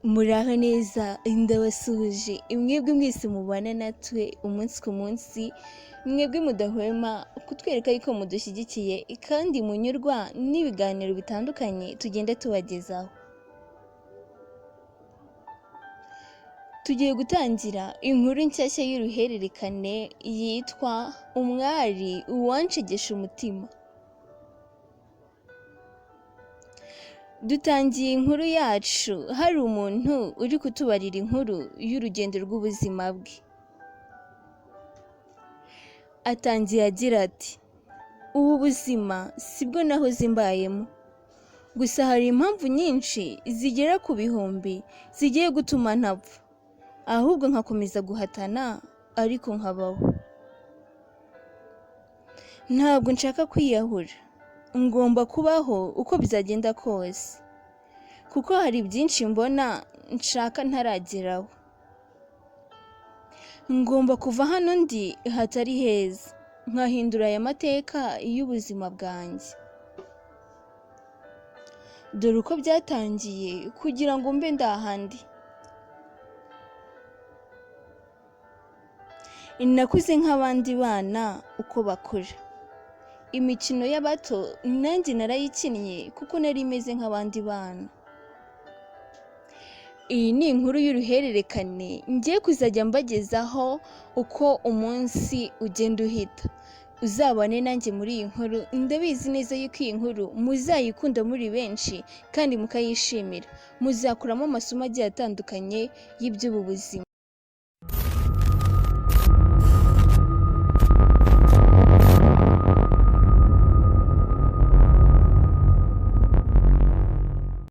Muraho neza ndabasuhuje mwebwe mwese mubana natwe umunsi ku munsi, mwebwe mudahwema kutwereka yuko mudushyigikiye kandi munyurwa n'ibiganiro bitandukanye tugenda tubagezaho. Tugiye gutangira inkuru nshyashya y'uruhererekane yitwa Umwali WANSHEGEJE umutima. Dutangiye inkuru yacu hari umuntu uri kutubarira inkuru y'urugendo rw'ubuzima bwe. Atangiye agira ati, ubu buzima sibwo nahoze mbayemo, gusa hari impamvu nyinshi zigera ku bihumbi zigiye gutuma ntapfa, ahubwo nkakomeza guhatana ariko nkabaho. Ntabwo nshaka kwiyahura, ngomba kubaho uko bizagenda kose, kuko hari byinshi mbona nshaka ntarageraho. Ngomba kuva hano ndi hatari heza, nkahindura aya mateka y'ubuzima bwanjye. Dore uko byatangiye kugira ngo mbe ndahandi. Nakuze nk'abandi bana uko bakura. Imikino y'abato nanjye narayikinnye kuko nari imeze nk'abandi bana. Iyi ni inkuru y'uruhererekane ngiye kuzajya mbagezaho uko umunsi ugenda uhita. Uzabane nanjye muri iyi nkuru, ndabizi neza yuko iyi nkuru muzayikunda muri benshi kandi mukayishimira. Muzakuramo amasomo agiye atandukanye y'iby'ubu buzima.